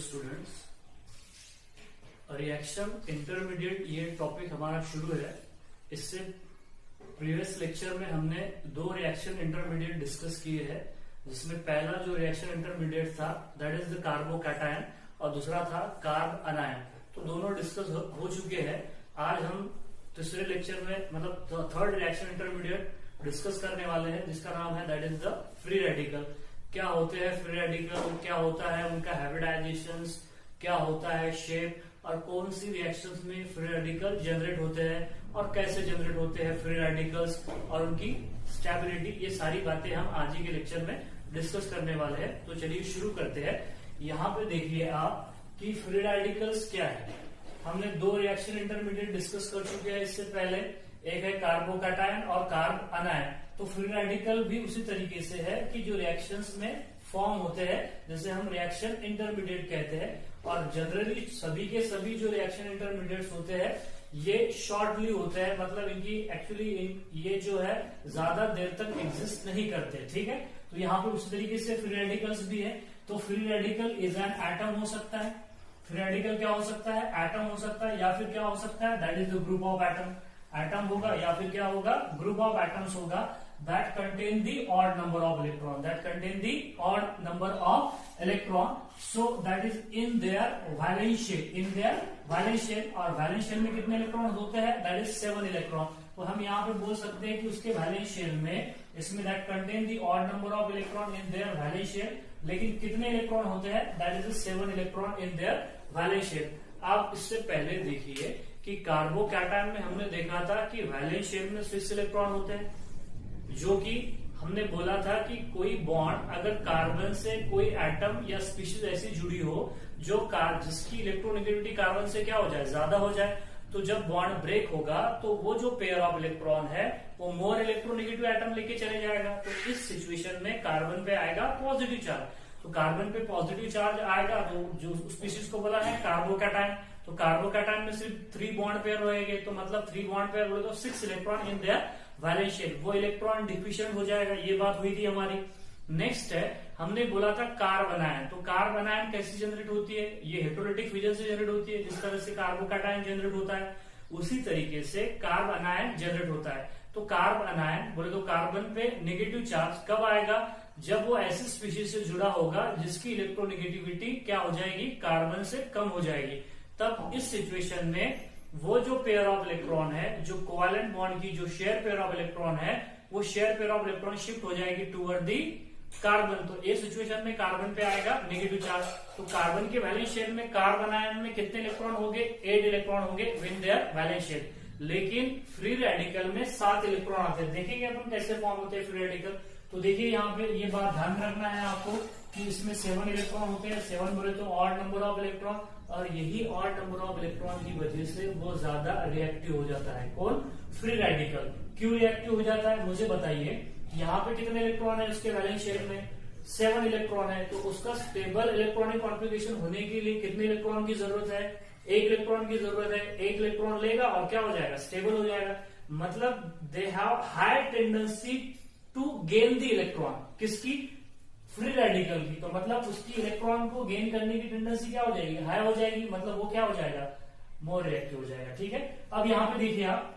Students, reaction intermediate ये topic हमारा शुरू है। इससे प्रीवियस लेक्चर में हमने दो रिएक्शन इंटरमीडिएट डिस्कस किए हैं, जिसमें पहला जो रिएक्शन इंटरमीडिएट था दैट इज द कार्बोकैटायन और दूसरा था कार्ब अनायन। तो दोनों डिस्कस हो चुके हैं। आज हम तीसरे लेक्चर में मतलब थर्ड रिएक्शन इंटरमीडिएट डिस्कस करने वाले हैं, जिसका नाम है that is the free radical. क्या होते हैं फ्री रेडिकल, क्या होता है उनका हाइब्रिडाइजेशन, क्या होता है शेप और कौन सी रिएक्शंस में फ्री रेडिकल जनरेट होते हैं और कैसे जनरेट होते हैं फ्री रेडिकल्स और उनकी स्टेबिलिटी, ये सारी बातें हम आज ही के लेक्चर में डिस्कस करने वाले हैं। तो चलिए शुरू करते हैं। यहाँ पे देखिए आप कि फ्री रेडिकल्स क्या है। हमने दो रिएक्शन इंटरमीडिएट डिस्कस कर चुके हैं इससे पहले, एक है कार्बोकैटायन और कार्ब अनायन। तो फ्री रेडिकल भी उसी तरीके से है कि जो रिएक्शंस में फॉर्म होते हैं, जैसे हम रिएक्शन इंटरमीडिएट कहते हैं। और जनरली सभी के सभी जो रिएक्शन इंटरमीडिएट्स होते हैं ये शॉर्टली होते हैं, मतलब इनकी एक्चुअली ये जो है ज्यादा देर तक एग्जिस्ट नहीं करते। ठीक है, तो यहाँ पर उसी तरीके से फ्री रेडिकल्स भी है। तो free radical is an atom हो सकता है। फ्री रेडिकल क्या हो सकता है? एटम हो सकता है, या फिर क्या हो सकता है that is the group of atom. Atom होगा या फिर क्या होगा ग्रुप ऑफ एटम्स होगा that contain the odd number of electron, that contain the odd number of electron, so that is in their valence shell, in their valence shell। और valence shell में कितने electron होते हैं? that is 7 electron. तो हम यहाँ पे बोल सकते हैं कि उसके valence shell में इसमें that contain the odd number of electron in their valence shell, लेकिन कितने इलेक्ट्रॉन होते हैं? that is 7 electron in their valence shell। आप इससे पहले देखिए कि कार्बोकैटायन में हमने देखा था कि वैलेंस शेल में 6 इलेक्ट्रॉन होते हैं, जो कि हमने बोला था कि कोई बॉन्ड अगर कार्बन से कोई एटम या स्पीशीज ऐसी जुड़ी हो जो जिसकी इलेक्ट्रोनेगेटिविटी कार्बन से क्या हो जाए, ज्यादा हो जाए, तो जब बॉन्ड ब्रेक होगा तो वो जो पेयर ऑफ इलेक्ट्रॉन है वो मोर इलेक्ट्रोनेगेटिव एटम लेके चले जाएगा। तो इस सिचुएशन में कार्बन पे आएगा पॉजिटिव चार्ज। तो कार्बन पे पॉजिटिव चार्ज आएगा तो जो स्पीशीज को बोला है कार्बोकैटायन। तो कार्बोकैटायन में सिर्फ 3 बॉन्ड पेयर रहेंगे, तो मतलब 3 बॉन्ड पेयर बोले तो 6 electron in their valence shell, वो इलेक्ट्रॉन डिफिशिएंट हो जाएगा। ये बात हुई थी हमारी। नेक्स्ट है, हमने बोला था कार्ब अनायन। तो कार्ब अनायन कैसे जनरेट होती है? ये हेटेरोलिटिक फिजन से जनरेट होती है। जिस तरह से कार्बोकैटायन जनरेट होता है उसी तरीके से कार्ब अनायन जनरेट होता है। तो कार्ब अनायन बोले तो कार्बन पे नेगेटिव चार्ज कब आएगा? जब वो ऐसी स्पीशीज से जुड़ा होगा जिसकी इलेक्ट्रोनेगेटिविटी क्या हो जाएगी, कार्बन से कम हो जाएगी। तब इस सिचुएशन में वो जो पेयर ऑफ इलेक्ट्रॉन है, जो कोवैलेंट बॉन्ड की जो शेयर पेयर ऑफ इलेक्ट्रॉन है, वो share pair of electron shift हो जाएगी टूवर्ड दी कार्बन। तो इस सिचुएशन में कार्बन पे आएगा नेगेटिव चार्ज। तो कार्बन के वैलेंस शेल में कार्ब अनायन में कितने इलेक्ट्रॉन होंगे? 8 इलेक्ट्रॉन होंगे विद देयर वैलेंस शेल। लेकिन फ्री रेडिकल में 7 इलेक्ट्रॉन आते हैं। देखेंगे अपन कैसे फॉर्म होते हैं फ्री रेडिकल। तो देखिए यहाँ पे ये बात ध्यान रखना है आपको कि इसमें 7 इलेक्ट्रॉन होते हैं। 7 बोले तो ऑड नंबर ऑफ इलेक्ट्रॉन, और यही ऑड नंबर ऑफ इलेक्ट्रॉन की वजह से वो ज्यादा रिएक्टिव हो जाता है। कौन? Free radical. क्यों रिएक्टिव हो जाता है मुझे बताइए। यहाँ पे कितने इलेक्ट्रॉन है उसके वैलेंस शेल में? 7 इलेक्ट्रॉन है। तो उसका स्टेबल इलेक्ट्रॉनिक कॉन्फ़िगरेशन होने के लिए कितने इलेक्ट्रॉन की जरूरत है? 1 इलेक्ट्रॉन की जरूरत है। 1 इलेक्ट्रॉन लेगा और क्या हो जाएगा, स्टेबल हो जाएगा। मतलब they have high tendency to gain the electron. किसकी? फ्री रेडिकल की। तो मतलब उसकी इलेक्ट्रॉन को गेन करने की टेंडेंसी क्या हो जाएगी, हाई हो जाएगी। मतलब वो क्या हो जाएगा, मोर रिएक्टिव हो जाएगा। ठीक है, अब यहाँ पे देखिए आप,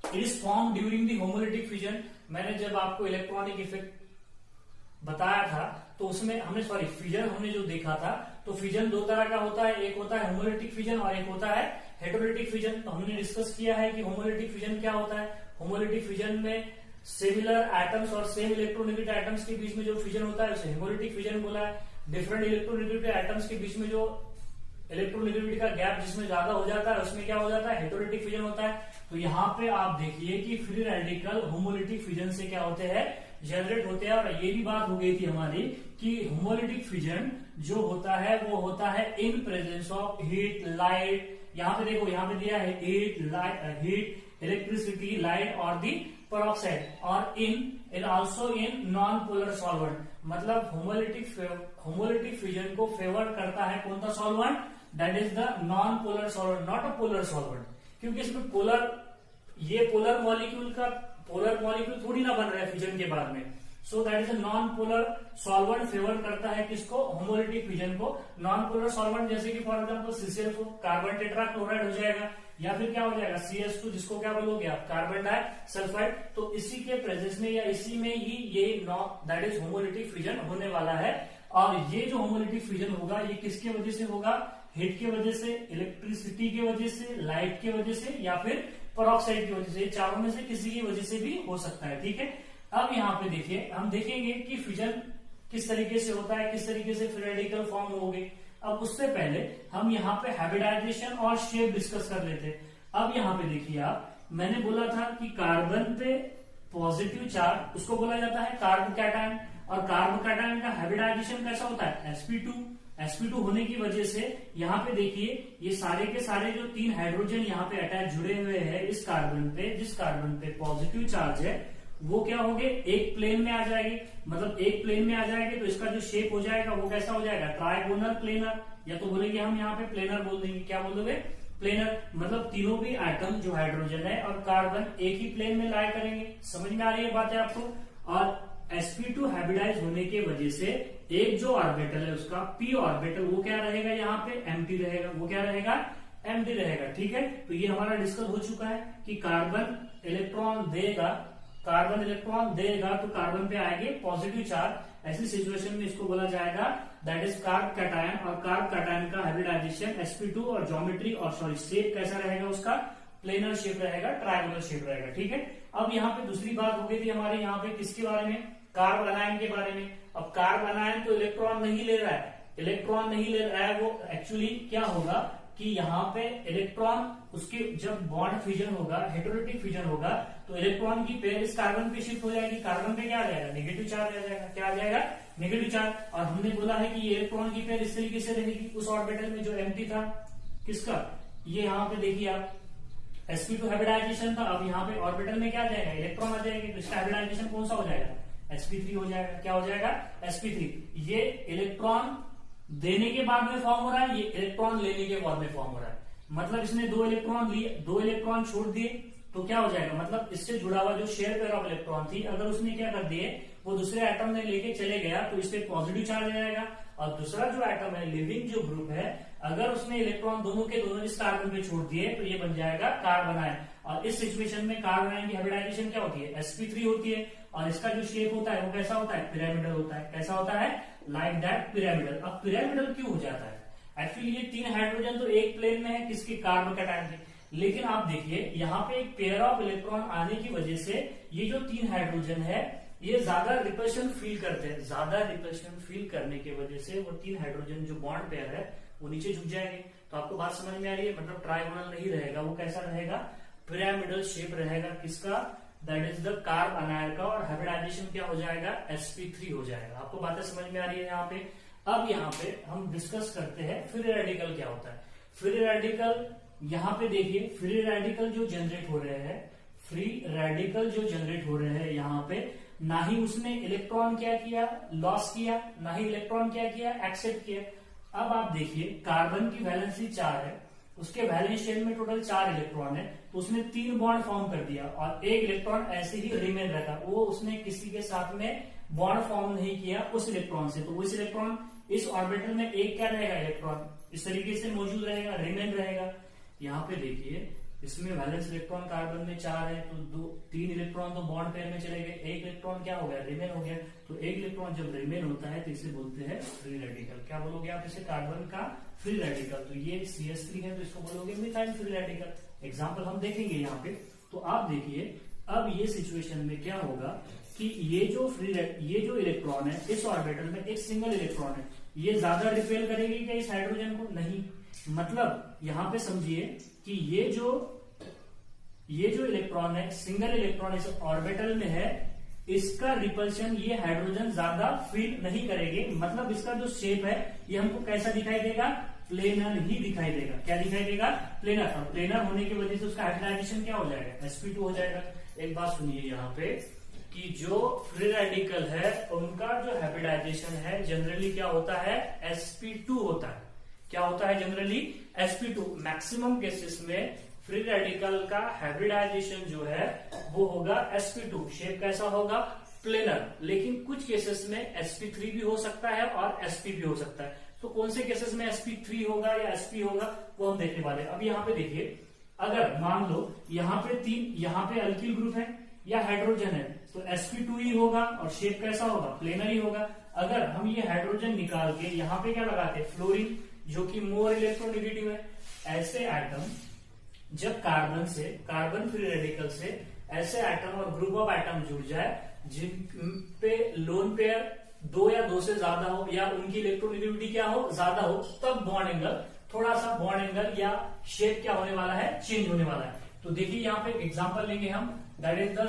it is form during the homolytic fission. मैंने जब आपको इलेक्ट्रॉनिक इफेक्ट बताया था तो उसमें हमने फिजन हमने जो देखा था, तो फिजन 2 तरह का होता है। एक होता है होमोलिटिक फिजन और एक होता है हेटेरोलिटिक फिजन। तो हमने डिस्कस किया है कि होमोलिटिक फिजन क्या होता है। होमोलिटिक फिजन में सिमिलर एटम्स और सेम इलेक्ट्रोनेगेटिव एटम्स के बीच में जो फिजन होता है उसे हेमोलिटिक फिजन बोला है। डिफरेंट इलेक्ट्रोनेगेटिव एटम्स के बीच में जो इलेक्ट्रोनेगेटिविटी का गैप जिसमें ज्यादा हो जाता है उसमें क्या हो जाता है, हेटेरोलिटिक फिजन होता है। तो यहाँ पे आप देखिए कि फ्री रेडिकल होमोलिटिक फिजन से क्या होते हैं, जनरेट होते हैं। और ये भी बात हो गई थी हमारी कि होमोलिटिक फिजन जो होता है वो होता है in presence of heat, light. यहाँ पे देखो, यहाँ पे दिया है हीट, इलेक्ट्रिसिटी, लाइट और दी peroxide और इन also in non polar solvent. मतलब होमोलिटिक फिजन को फेवर करता है कौन सा solvent? That is the non polar solvent, not a polar solvent. क्योंकि इसमें पोलर मॉलिक्यूल थोड़ी ना बन रहा है फिजन के बाद में। So that is a non polar solvent favour करता है किसको, होमोलिटिक फ्यूजन को। नॉन पोलर सॉल्वेंट जैसे कि for example CCl4 carbon tetrachloride हो जाएगा, या फिर क्या हो जाएगा CH2 जिसको क्या बोलोगे आप, कार्बन डाइसल्फाइड। तो इसी के प्रेजेंस में या इसी में ही ये दैट इज होमोलिटिक फ्यूजन होने वाला है। और ये जो होमोलिटिक फ्यूजन होगा ये किसके वजह से होगा, हीट की वजह से, इलेक्ट्रिसिटी की वजह से, लाइट की वजह से, या फिर पेरोक्साइड की वजह से। चारों में से किसी की वजह से भी हो सकता है, ठीक है। अब यहाँ पे देखिए, हम देखेंगे कि फ्यूजन किस तरीके से होता है, किस तरीके से फ्री रेडिकल फॉर्म होंगे। अब उससे पहले हम यहाँ पे हाइब्रिडाइजेशन और शेप डिस्कस कर लेते हैं। अब यहाँ पे देखिए आप, मैंने बोला था कि कार्बन पे पॉजिटिव चार्ज उसको बोला जाता है कार्बोकैटायन, और कार्बोकैटायन का हाइब्रिडाइजेशन कैसा होता है, sp2 होने की वजह से यहाँ पे देखिए ये सारे के सारे जो 3 हाइड्रोजन यहाँ पे अटैच जुड़े हुए हैं इस कार्बन पे, जिस कार्बन पे पॉजिटिव चार्ज है वो क्या होंगे, एक प्लेन में आ जाएगी। मतलब एक प्लेन में आ जाएगी तो इसका जो शेप हो जाएगा वो कैसा हो जाएगा, ट्राइगोनल प्लेनर, या तो बोलेंगे हम यहाँ पे प्लेनर बोल देंगे। क्या बोल दोगे, प्लेनर। मतलब तीनों भी एटम जो हाइड्रोजन है और कार्बन एक ही प्लेन में लाई करेंगे। समझ में आ रही है बात है आपको। और sp2 हाइब्रिडाइज होने की वजह से एक जो ऑर्बिटल है उसका p ऑर्बिटल वो क्या रहेगा, यहाँ पे एम्प्टी रहेगा। वो क्या रहेगा, एम्प्टी रहेगा, ठीक है। तो ये हमारा डिस्कस हो चुका है कि कार्बन इलेक्ट्रॉन देगा तो कार्बन पे आएंगे पॉजिटिव चार्ज। ऐसी सिचुएशन में इसको बोला जाएगा दैट इज कार्ब कैटायन, और कार्ब कैटायन का हाइब्रिडाइजेशन sp2 और ज्योमेट्री और सॉरी शेप कैसा रहेगा उसका, प्लेनर शेप रहेगा, ट्रायंगुलर शेप रहेगा, ठीक है। अब यहाँ पे दूसरी बात हो गई थी हमारे यहाँ पे किसके बारे में, कार्ब अनायन के बारे में। अब कार्ब अनायन तो इलेक्ट्रॉन नहीं ले रहा है, वो एक्चुअली क्या होगा कि यहाँ पे इलेक्ट्रॉन उसके जब बॉन्ड फ्यूजन होगा, हेटेरोटिक फ्यूजन होगा, तो इलेक्ट्रॉन की पेयर इस कार्बन पे शिफ्ट हो जाएगी। कार्बन पे क्या आ जाएगा, नेगेटिव चार्ज आ जाएगा। क्या आ जाएगा, नेगेटिव चार्ज। और हमने बोला है कि ये इलेक्ट्रॉन की पेयर इस तरीके से रहेगी उस ऑर्बिटल में जो एम्प्टी था, किसका, ये यहाँ पे देखिए आप sp2 हाइब्रिडाइजेशन था। अब यहाँ पे ऑर्बिटल में क्या आ जाएगा, इलेक्ट्रॉन आ जाएंगे, तो इसका हाइब्रिडाइजेशन कौन सा हो जाएगा, sp3 हो जाएगा। क्या हो जाएगा, sp3। ये इलेक्ट्रॉन देने के बाद में फॉर्म हो रहा है, ये इलेक्ट्रॉन लेने के बाद में फॉर्म हो रहा है। मतलब इसने 2 इलेक्ट्रॉन लिए, 2 इलेक्ट्रॉन छोड़ दिए तो क्या हो जाएगा, मतलब इससे जुड़ा हुआ जो शेयर पेयर ऑफ इलेक्ट्रॉन थी अगर उसने क्या कर दिए, वो दूसरे एटम में लेके चले गया तो इस पे पॉजिटिव चार्ज आ जाएगा। और दूसरा जो एटम है, लिविंग जो ग्रुप है, अगर उसने इलेक्ट्रॉन दोनों के दोनों इस कार्बन पे छोड़ दिए तो ये बन जाएगा कार्बन आयन। और इस सिचुएशन में कार्बन आयन की हाइब्रिडाइजेशन क्या होती है, sp3 होती है। और इसका जो शेप होता है वो कैसा होता है, पिरामिडल होता है। कैसा होता है, लाइक दैट पिरामिडल। अब पिरामिडल क्यों हो जाता है, एक्चुअली ये 3 हाइड्रोजन तो एक प्लेन में है, किसकी, कार्बन कैटायन की। लेकिन आप देखिए यहाँ पे एक पेयर ऑफ इलेक्ट्रॉन आने की वजह से ये जो 3 हाइड्रोजन है ये ज्यादा रिपल्शन फील करते हैं। ज्यादा रिपल्शन फील करने की वजह से वो 3 हाइड्रोजन जो बॉन्ड पेयर है वो नीचे झुक जाएंगे। तो आपको बात समझ में आ रही है, मतलब ट्राइगोनल नहीं रहेगा, वो कैसा रहेगा, पिरामिडल शेप रहेगा। किसका, दैट इज द कार्ब अनायन का। और हाइब्रिडाइजेशन क्या हो जाएगा, sp3 हो जाएगा। आपको बातें समझ में आ रही है यहाँ पे। अब यहाँ पे हम डिस्कस करते हैं फ्री रेडिकल क्या होता है। फ्री रेडिकल यहाँ पे देखिए, फ्री रेडिकल जो जनरेट हो रहे हैं, फ्री रेडिकल जो जनरेट हो रहे हैं यहाँ पे, ना ही उसने इलेक्ट्रॉन क्या किया, लॉस किया, ना ही इलेक्ट्रॉन क्या किया, एक्सेप्ट किया। अब आप देखिए कार्बन की वैलेंसी 4 है, उसके वैलेंस शेल में टोटल 4 इलेक्ट्रॉन है, तो उसने 3 बॉन्ड फॉर्म कर दिया और एक इलेक्ट्रॉन ऐसे ही रिमेन रखा। वो उसने किसी के साथ में बॉन्ड फॉर्म नहीं किया उस इलेक्ट्रॉन से, तो उस इलेक्ट्रॉन इस ऑर्बिटल में एक क्या रहेगा, इलेक्ट्रॉन इस तरीके से मौजूद रहेगा, रिमेन रहेगा। यहाँ पे देखिए इसमें वैलेंस इलेक्ट्रॉन कार्बन में 4 है, तो 3 इलेक्ट्रॉन तो बॉन्ड पेयर में चले गए, एक इलेक्ट्रॉन क्या हो गया, रिमेन हो गया। तो एक इलेक्ट्रॉन जब रिमेन होता है तो इसे बोलते हैं फ्री रेडिकल। क्या बोलोगे आप इसे, कार्बन का फ्री रेडिकल। तो ये CH3 है तो इसको बोलोगे मिथाइल फ्री रेडिकल। एग्जाम्पल हम देखेंगे यहाँ पे। तो आप देखिए अब ये सिचुएशन में क्या होगा कि ये जो इलेक्ट्रॉन है इस ऑर्बिटल में एक सिंगल इलेक्ट्रॉन है, ये ज्यादा रिपेल करेगी क्या इस हाइड्रोजन को, नहीं। मतलब यहां पे समझिए कि ये जो इलेक्ट्रॉन है, सिंगल इलेक्ट्रॉन इस ऑर्बिटल में है, इसका रिपल्शन ये हाइड्रोजन ज्यादा फील नहीं करेंगे। मतलब इसका जो शेप है ये हमको कैसा दिखाई देगा, प्लेनर ही दिखाई देगा। क्या दिखाई देगा, प्लेनर। और प्लेनर होने की वजह से उसका हाइब्रिडाइजेशन क्या हो जाएगा, sp2 हो जाएगा। एक बात सुनिए यहाँ पे कि जो फ्री रेडिकल है उनका जो हाइब्रिडाइजेशन है जनरली क्या होता है, sp2 होता है। क्या होता है जनरली, sp2। मैक्सिमम केसेस में फ्री रेडिकल का हाइब्रिडाइजेशन जो है वो होगा sp2। शेप कैसा होगा, प्लेनर, लेकिन कुछ केसेस में sp3 भी हो सकता है और sp भी हो सकता है। तो कौन से केसेस में sp3 होगा या sp होगा वो हम देखने वाले हैं। अब यहाँ पे देखिए, अगर मान लो यहाँ पे अल्किल ग्रुप है या हाइड्रोजन है तो sp2 ही होगा और शेप कैसा होगा, प्लेनर ही होगा। अगर हम ये हाइड्रोजन निकाल के यहाँ पे क्या लगाते हैं, फ्लोरीन, जो कि मोर इलेक्ट्रोनेगेटिव है। ऐसे एटम जब कार्बन फ्री रेडिकल से ऐसे एटम और ग्रुप ऑफ एटम जुड़ जाए जिन पे लोन पेयर 2 या 2 से ज्यादा हो या उनकी इलेक्ट्रोनेगेटिविटी क्या हो, ज्यादा हो, तब बॉन्ड एंगल, थोड़ा सा बॉन्ड एंगल या शेप क्या होने वाला है, चेंज होने वाला है। तो देखिए यहाँ पे एग्जांपल लेंगे हम, that is the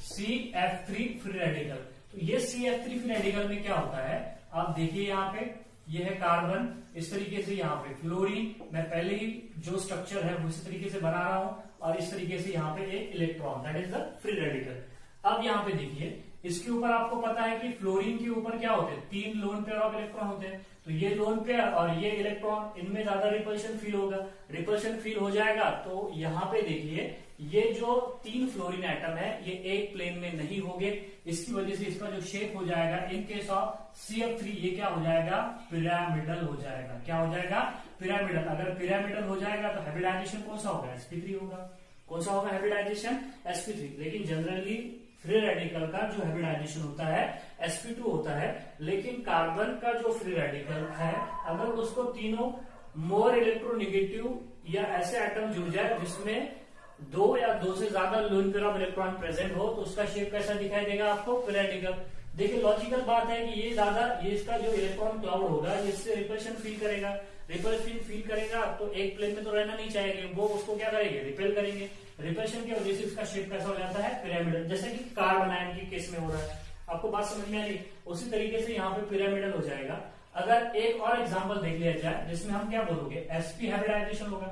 CF3 free radical. तो ये CF3 फ्री रेडिकल में क्या होता है, आप देखिए यहाँ पे ये है कार्बन, इस तरीके से यहाँ पे फ्लोरीन, मैं पहले ही जो स्ट्रक्चर है वो इस तरीके से बना रहा हूं, और इस तरीके से यहाँ पे एक electron, that is the free radical. अब यहाँ पे देखिए, इसके ऊपर आपको पता है कि फ्लोरीन के ऊपर क्या होते हैं, 3 लोन पेयर ऑफ इलेक्ट्रॉन होते हैं। तो ये लोन पेयर और ये इलेक्ट्रॉन, इनमें ज्यादा रिपल्शन फील होगा। रिपल्शन फील हो जाएगा तो यहाँ पे देखिए, ये जो 3 फ्लोरीन एटम है ये एक प्लेन में नहीं होंगे, इसकी वजह से इसका जो शेप हो जाएगा इन केस ऑफ CF3, ये क्या हो जाएगा, पिरामिडल हो जाएगा। क्या हो जाएगा, पिरामिडल। अगर पिरामिडल हो जाएगा तो हाइब्रिडाइजेशन कौन सा होगा, sp3 होगा। कौन सा होगा हाइब्रिडाइजेशन, sp3। लेकिन जनरली फ्री रेडिकल का जो हाइब्रिडाइजेशन होता है sp2 होता है, लेकिन कार्बन का जो फ्री रेडिकल है अगर उसको तीनों मोर इलेक्ट्रोनेगेटिव या ऐसे एटम जुड़ जाए जिसमें 2 या 2 से ज्यादा lone pair of electron present हो, तो उसका शेप कैसा दिखाई देगा आपको, पिरामिडल। देखिए लॉजिकल बात है कि ये इसका जो इलेक्ट्रॉन क्लाउड होगा इससे रिपल्शन फील करेगा। रिपल्शन फील करेगा तो एक प्लेन में तो रहना नहीं चाहेंगे, वो उसको क्या करेंगे, रिपेल करेंगे। रिपल्शन की वजह से इसका शेप कैसा हो जाता है, पिरामिडल, जैसे कि कार्बन आयन के केस में हो रहा है। आपको बात समझ में आ रही, उसी तरीके से यहाँ पे पिरामिडल हो जाएगा। अगर एक और एग्जांपल देख लिया जाए जिसमें हम क्या बोलोगे, sp हाइब्रिडाइजेशन होगा,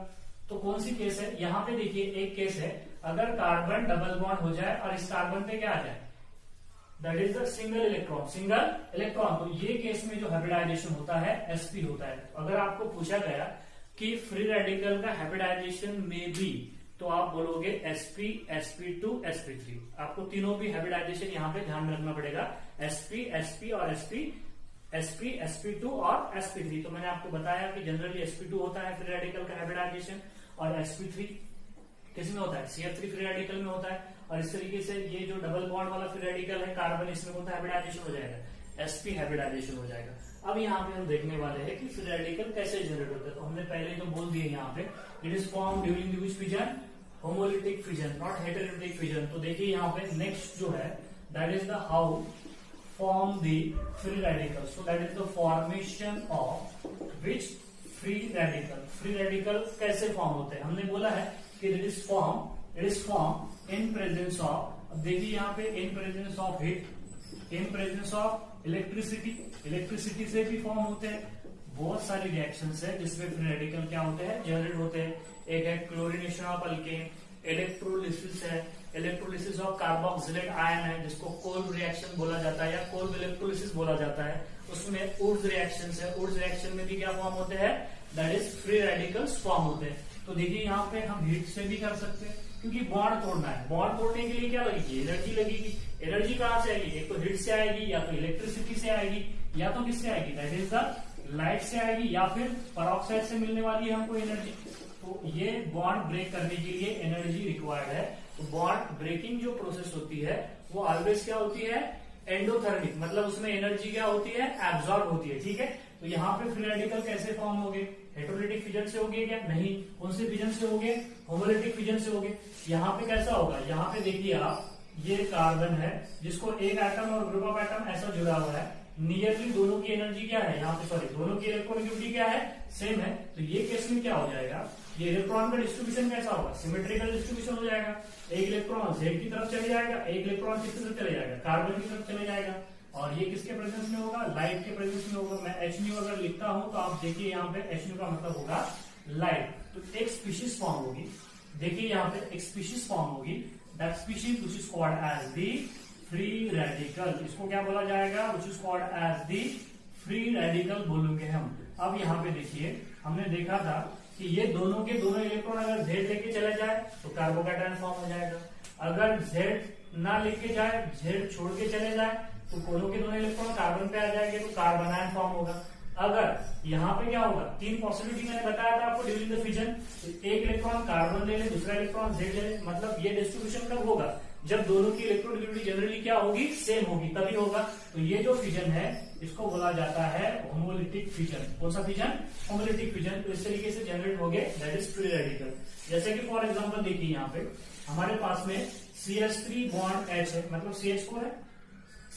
तो कौन सी केस है, यहाँ पे देखिए एक केस है, अगर कार्बन डबल बॉन्ड हो जाए और इस कार्बन पे क्या आ जाए, that is the single electron. तो ये केस में जो हाइब्रिडाइजेशन होता है sp होता है। अगर आपको पूछा गया कि फ्री रेडिकल का हाइब्रिडाइजेशन में भी, तो आप बोलोगे sp, sp2, sp3। आपको तीनों भी हाइब्रिडाइजेशन यहाँ पे ध्यान में रखना पड़ेगा, sp और sp, sp2 और sp3। तो मैंने आपको बताया कि जनरली sp2 होता है फ्री रेडिकल का हाइब्रिडाइजेशन, और sp3 किस में होता है, CF3 फ्री रेडिकल में होता है। और इस तरीके से ये जो डबल बॉन्ड वाला फ्री रेडिकल है कार्बन, इसमें कौन सा हाइब्रिडाइजेशन हो जाएगा, sp हाइब्रिडाइजेशन हो जाएगा। अब यहाँ पे हम देखने वाले हैं कि फ्री रेडिकल कैसे जनरेट होता है। तो हमने पहले जो बोल दिए यहाँ पे, it is form during the fission, homolytic fission, not heterolytic fission. तो देखिए यहाँ पे नेक्स्ट जो है, that is the how form the free radical. So that is the formation of which free radical. Free radical कैसे form होते हैं, हमने बोला है कि it is form in presence of, अब देखिए यहाँ पे in presence of heat, in presence of electricity से भी फॉर्म होते हैं। बहुत सारे रिएक्शंस है जिसमें फ्री रेडिकल क्या होते हैं, जनरेट होते हैं। एक है क्लोरीनेशन ऑफ अल्केन, इलेक्ट्रोलिसिस है, इलेक्ट्रोलिसिस ऑफ कार्बोक्सिलेट आयन है जिसको कोल्ब रिएक्शन बोला जाता है या कोल्ब इलेक्ट्रोलिसिस बोला जाता है। उसमें उर्ज रिएक्शन है, उर्ज रिएक्शन में भी क्या फॉर्म होते हैं, that is free radicals form होते हैं। तो देखिए यहाँ पे हम हीट से भी कर सकते हैं, क्योंकि बॉन्ड तोड़ना है। बॉन्ड तोड़ने के लिए क्या लगेगी, एनर्जी लगेगी। एनर्जी कहाँ से आएगी, एक तो हीट से आएगी, या तो इलेक्ट्रिसिटी से आएगी, या तो किससे आएगी, दैट इज द लाइट से आएगी, या फिर पेरोक्साइड से मिलने वाली है हमको एनर्जी। तो ये बॉन्ड ब्रेक करने के लिए एनर्जी रिक्वायर्ड है। तो बॉन्ड ब्रेकिंग जो प्रोसेस होती है वो ऑलवेज क्या होती है, एंडोथर्मिक, मतलब उसमें एनर्जी क्या होती है, एब्जॉर्ब होती है। ठीक है, तो यहाँ पे फ्री रेडिकल कैसे फॉर्म हो गए, हेटेरोलिटिक फिजन से हो गए क्या, नहीं। कौन से फिजन से हो गए, होमोलिटिक फिजन से हो गए। यहाँ पे कैसा होगा, यहाँ पे देखिए आप, ये कार्बन है जिसको एक एटम और ग्रुप ऑफ एटम ऐसा जुड़ा हुआ है, नियरली दोनों की एनर्जी क्या है यहाँ पे, सॉरी दोनों की इलेक्ट्रोनेगेटिविटी क्या है, सेम है। तो ये केस में क्या हो जाएगा, ये इलेक्ट्रॉन का डिस्ट्रीब्यूशन कैसा होगा, सिमेट्रिकल डिस्ट्रीब्यूशन हो जाएगा। एक इलेक्ट्रॉन जेड की तरफ चले जाएगा, एक इलेक्ट्रॉन किस तरफ चले जाएगा, कार्बन की तरफ चले जाएगा। और ये किसके प्रेजेंस में होगा, लाइट के प्रेजेंस में होगा। मैं HNu अगर लिखता हूं तो आप देखिए यहाँ पे HNu का मतलब होगा लाइट। तो एक स्पीशीज फॉर्म होगी, देखिए यहाँ पे एक स्पीशीज फॉर्म होगी, that species which is called as the free radical. इसको क्या बोला जाएगा, which is called as the free radical बोलेंगे हम। अब यहाँ पे देखिए, हमने देखा था कि ये दोनों के दोनों इलेक्ट्रॉन अगर Z लेके चला जाए तो कार्बोकैटायन फॉर्म हो जाएगा। अगर Z ना लेके जाए, जेड छोड़ के चले जाए, तो दोनों के दोनों इलेक्ट्रॉन कार्बन पे आ जाएंगे, तो कार्बन आयन फॉर्म होगा। अगर यहाँ पे क्या होगा, तीन पॉसिबिलिटी मैंने बताया था आपको ड्यूरिंग द फिजन, एक इलेक्ट्रॉन कार्बन ले ले, दूसरा इलेक्ट्रॉन जेड ले ले, मतलब ये डिस्ट्रीब्यूशन कब होगा, जब दोनों की इलेक्ट्रोनेगेटिविटी जनरली क्या होगी, सेम होगी, तभी होगा। तो ये जो फिजन है इसको बोला जाता है होमोलिटिक फिजन। कौन सा फिजन, होमोलिटिक फिजन। तो इस तरीके से जनरेट हो गए दैट इज फ्री रेडिकल। जैसे कि फॉर एग्जांपल देखिए यहाँ पे हमारे पास में CH3 बॉन्ड H है, मतलब CH4 है,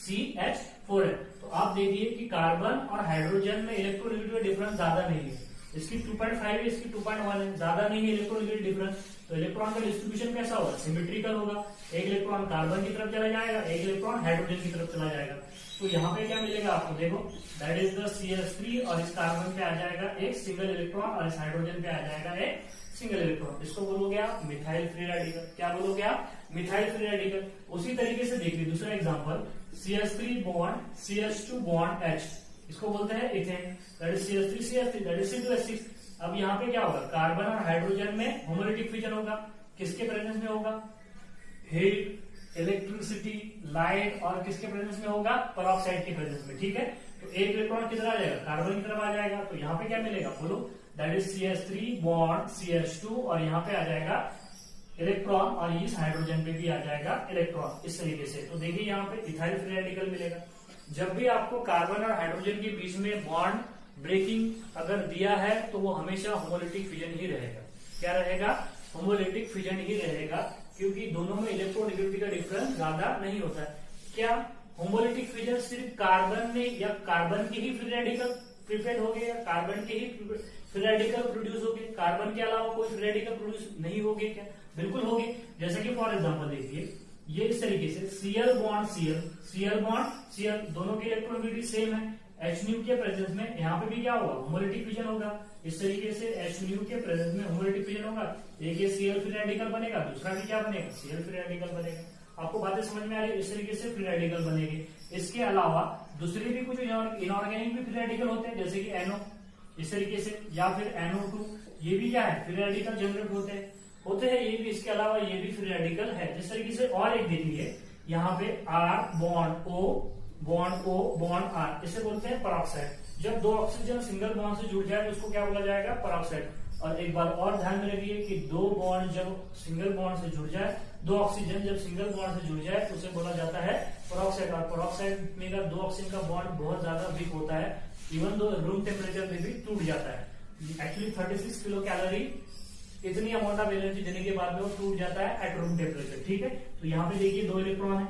CH4 है। तो आप देखिए कि कार्बन और हाइड्रोजन में इलेक्ट्रोनेगेटिविटी डिफरेंस ज्यादा नहीं है, इसकी 2.5 है, इसकी 2.1 है, ज्यादा नहीं है इलेक्ट्रोनेगेटिविटी डिफरेंस। तो इलेक्ट्रॉन का डिस्ट्रीब्यूशन कैसा होगा, सिमेट्रिकल होगा, एक इलेक्ट्रॉन कार्बन की तरफ चला जाएगा, एक इलेक्ट्रॉन हाइड्रोजन की तरफ चला जाएगा। तो यहाँ पे क्या मिलेगा आपको, देखो दैट इज द CH3 और इस कार्बन पे आ जाएगा एक सिंगल इलेक्ट्रॉन और इस हाइड्रोजन पे आ जाएगा एक सिंगल इलेक्ट्रॉन। इसको बोलोगे आप मिथाइल फ्री रेडिकल। क्या बोलोगे आप, मिथाइल फ्री रेडिकल। उसी तरीके से देखिए दूसरा example, CH3 bond CH2 bond H, इसको बोलते हैं ethane, that is CH3CH3 that is C2H6। अब यहाँ पे क्या होगा, कार्बन और हाइड्रोजन में होमोलिटिक फिजन होगा, किसके प्रेजेंस में होगा, हीट, इलेक्ट्रिसिटी, लाइट, और किसके प्रेजेंस में होगा, पेरोक्साइड के प्रेजेंस में। ठीक है, तो एक इलेक्ट्रॉन किधर आ जाएगा, कार्बन की तरफ आ जाएगा। तो यहाँ पे क्या मिलेगा, बोलो that is CH3 bond CH2 और यहाँ पे आ जाएगा इलेक्ट्रॉन और इस हाइड्रोजन पे भी आ जाएगा इलेक्ट्रॉन, इस तरीके से। तो देखिए यहाँ पे इथाइल फ्री रेडिकल मिलेगा। जब भी आपको कार्बन और हाइड्रोजन के बीच में बॉन्ड ब्रेकिंग अगर दिया है तो वो हमेशा होमोलिटिक फिजन ही रहेगा। क्या रहेगा, होमोलिटिक फिजन ही रहेगा, क्योंकि दोनों में इलेक्ट्रोनेगेटिविटी का डिफरेंस ज्यादा नहीं होता है। क्या होमोलिटिक फिजन सिर्फ कार्बन में या कार्बन के ही फ्री रेडिकल प्रिपेयर हो गए या कार्बन के ही फ्री रेडिकल प्रोड्यूस हो गए, कार्बन के अलावा कोई फ्री रेडिकल प्रोड्यूस नहीं हो गए क्या, बिल्कुल हो गए। जैसे कि फॉर एग्जांपल देखिए ये इस तरीके से Cl bond Cl bond Cl, दोनों की इलेक्ट्रोनेगेटिविटी सेम है, H न्यू के प्रेजेंस में यहाँ पे भी क्या होगा, होमोलिटिक फिजन होगा। इस तरीके से H न्यू के प्रेजेंस में होमोलिटिक फिजन होगा, एक ये Cl फ्री रेडिकल बनेगा, दूसरा भी क्या बनेगा, Cl फ्री रेडिकल बनेगा। आपको बातें समझ में आ रही है, इस तरीके से फ्री रेडिकल बनेगी। इसके अलावा दूसरे भी कुछ इनऑर्गेनिक भी फ्री रेडिकल होते हैं, जैसे कि NO इस तरीके से, या फिर NO2, ये भी क्या है, फ्री रेडिकल जनरेट होते हैं ये भी। इसके अलावा ये भी फ्री रेडिकल है जिस तरीके से। और एक देखिए यहाँ पे R bond O bond R, इसे बोलते हैं पेरोक्साइड। जब दो ऑक्सीजन सिंगल बॉन्ड से जुड़ जाए तो उसको क्या बोला जाएगा, पेरोक्साइड। और एक बार और ध्यान में रखिए कि दो बॉन्ड जब सिंगल बॉन्ड से जुड़ जाए, दो ऑक्सीजन जब सिंगल बॉन्ड से जुड़ जाए तो उसे बोला जाता है पेरोक्साइड। और पेरोक्साइड में का दो ऑक्सीजन का बॉन्ड बहुत ज्यादा वीक होता है, इवन दो रूम टेम्परेचर में भी टूट जाता है। एक्चुअली 36 किलो कैलोरी इतनी अमाउंट ऑफ एनर्जी देने के बाद में वो टूट जाता है एट रूम टेम्परेचर। ठीक है, तो यहाँ पे देखिए दो इलेक्ट्रॉन है,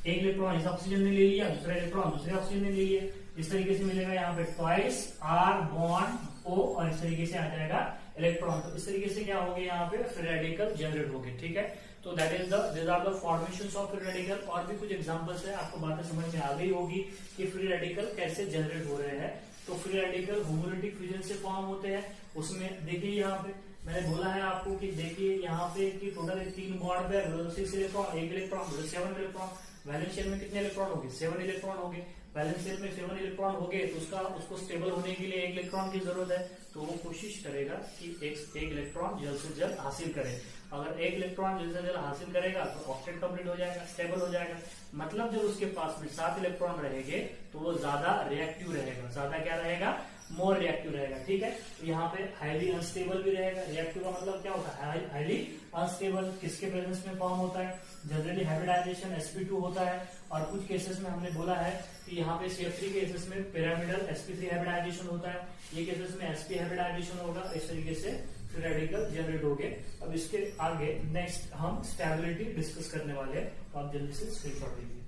एक इलेक्ट्रॉन इस ऑक्सीजन ने ले लिया, दूसरा इलेक्ट्रॉन दूसरे ऑक्सीजन ने ले लिया। इस तरीके से मिलेगा यहाँ पे ट्वाइस R बॉन्ड O और इस तरीके से आ जाएगा इलेक्ट्रॉन। तो इस तरीके से क्या हो गया, यहाँ पे फ्री रेडिकल जनरेट हो गए। ठीक है, तो that is this are the formations of free radical. और भी कुछ एग्जांपल्स है, आपको बातें समझ में आ गई होगी कि फ्री रेडिकल कैसे जनरेट हो रहे हैं। तो फ्री रेडिकल होमोलिटिक फिजन से फॉर्म होते हैं। उसमें देखिए यहाँ पे मैंने बोला है आपको कि देखिए यहाँ पे कि टोटल 3 बॉन्ड पे 6 electron, 1 electron, 7 electron. Valence shell में कितने इलेक्ट्रॉन होंगे, 7 इलेक्ट्रॉन होंगे। वैलेंस शेल में 7 इलेक्ट्रॉन हो गए तो उसको स्टेबल होने के लिए 1 इलेक्ट्रॉन की जरूरत है। तो वो कोशिश करेगा कि एक इलेक्ट्रॉन जल्द से जल्द हासिल करे। अगर 1 इलेक्ट्रॉन जल्द से जल्द हासिल करेगा तो ऑक्टेट कंप्लीट हो जाएगा, स्टेबल हो जाएगा। मतलब जब उसके पास में 7 इलेक्ट्रॉन रहेंगे तो वो ज्यादा रिएक्टिव रहेगा। ज्यादा क्या रहेगा, मोर रिएक्टिव रहेगा। ठीक है, तो यहाँ पे हाईली अनस्टेबल भी रहेगा। रिएक्टिव का मतलब क्या होता है, हाईली अनस्टेबल। किसके प्रेजेंस में फॉर्म होता है, जनरली हाइब्रिडाइजेशन sp2 होता है। और कुछ केसेस में हमने बोला है कि यहाँ पे CF3 केसेस में पिरामिडल sp3 हाइब्रिडाइजेशन होता है, ये केसेस में sp हाइब्रिडाइजेशन होगा। इस तरीके से फ्री रेडिकल जनरेट हो गए। अब इसके आगे नेक्स्ट हम स्टेबिलिटी डिस्कस करने वाले हैं, तो आप जल्दी से स्क्रीनशॉट लीजिए।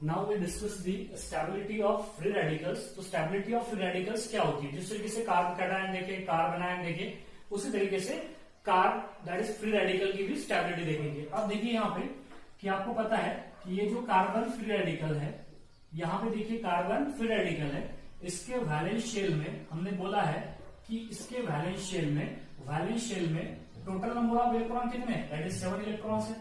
Now we discuss the stability of free radicals. तो स्टेबिलिटी ऑफ फ्री रेडिकल्स क्या होती है, जिस तरीके से कार्ब कैटायन देखे, कार्बन आयन देखे, उसी तरीके से carb that is free radical की भी स्टेबिलिटी देखेंगे। अब देखिए यहाँ पे कि आपको पता है कि ये जो कार्बन फ्री रेडिकल है, यहाँ पे देखिए कार्बन फ्री रेडिकल है, इसके वैलेंस शेल में हमने बोला है कि इसके वैलेंस शेल में टोटल नंबर ऑफ इलेक्ट्रॉन कितने हैं, दैट इज 7 इलेक्ट्रॉन है।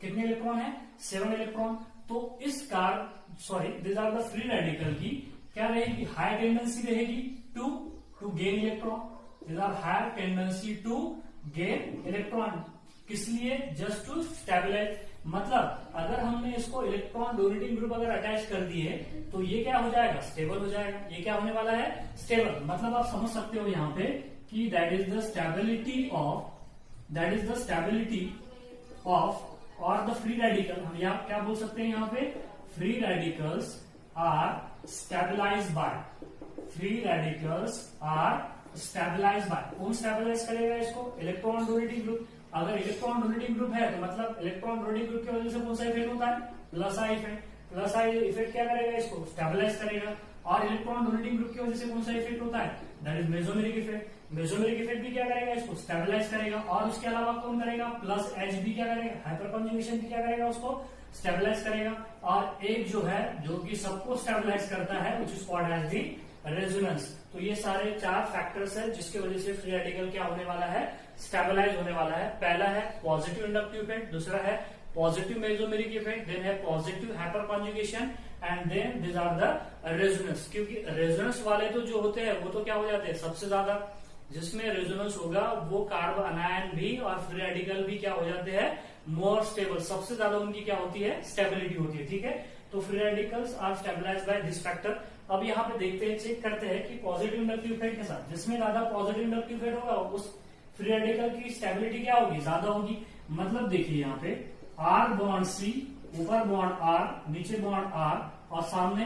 कितने इलेक्ट्रॉन है, 7 इलेक्ट्रॉन। तो इस this are the free radical की क्या रहेगी, हाई टेंडेंसी रहेगी to gain electron. These are have tendency to gain electron. किस लिए? Just to stabilize. मतलब अगर हमने इसको इलेक्ट्रॉन डोनेटिंग ग्रुप अगर अटैच कर दिए तो ये क्या हो जाएगा? स्टेबल हो जाएगा। ये क्या होने वाला है? स्टेबल। मतलब आप समझ सकते हो यहाँ पे कि that is the stability of और द फ्री रेडिकल। हम यहाँ क्या बोल सकते हैं? यहाँ पे free radicals are stabilized by. कौन स्टेबलाइज करेगा इसको? Electron donating group. अगर इलेक्ट्रॉन डोनेटिंग ग्रुप है तो मतलब इलेक्ट्रॉन डोनेटिंग ग्रुप की वजह से कौन सा इफेक्ट होता है? Plus I effect. Plus I effect क्या करेगा? इसको स्टेबलाइज करेगा। और इलेक्ट्रॉन डोनेटिंग ग्रुप की वजह से कौन सा इफेक्ट होता है? That is mesomeric effect. Mesomeric effect भी क्या करेगा? इसको स्टेबलाइज करेगा। और उसके अलावा कौन करेगा? प्लस एच भी क्या करेगा? हाइपर कंजुगेशन भी क्या करेगा? उसको स्टेबलाइज करेगा। और एक जो है जो कि सबको स्टेबलाइज करता है which is called as the resonance. तो ये सारे 4 फैक्टर्स है जिसकी वजह से फ्री रेडिकल क्या होने वाला है? स्टेबलाइज होने वाला है। पहला है पॉजिटिव इंडक्टिव इफेक्ट, दूसरा है पॉजिटिव मेसोमेरिक इफेक्ट, देन है positive hyperconjugation and then this are the resonance. क्योंकि रेजोनेंस वाले तो जो होते हैं वो तो क्या हो जाते हैं? सबसे ज्यादा जिसमें रेजोनेंस होगा वो कार्बन अनायन भी और फ्री रेडिकल भी क्या हो जाते हैं? More stable. सबसे ज्यादा उनकी क्या होती है? स्टेबिलिटी होती है। ठीक है, तो free radicals are stabilize by this factor. अब यहाँ पे देखते हैं, चेक करते हैं कि पॉजिटिव इंडक्टिव इफेक्ट के साथ जिसमें ज्यादा पॉजिटिव इंडक्टिव इफेक्ट होगा उस फ्री रेडिकल की स्टेबिलिटी क्या होगी? ज्यादा होगी। मतलब देखिए यहाँ पे आर बॉन्ड सी, ऊपर बॉन्ड आर, नीचे बॉन्ड आर और सामने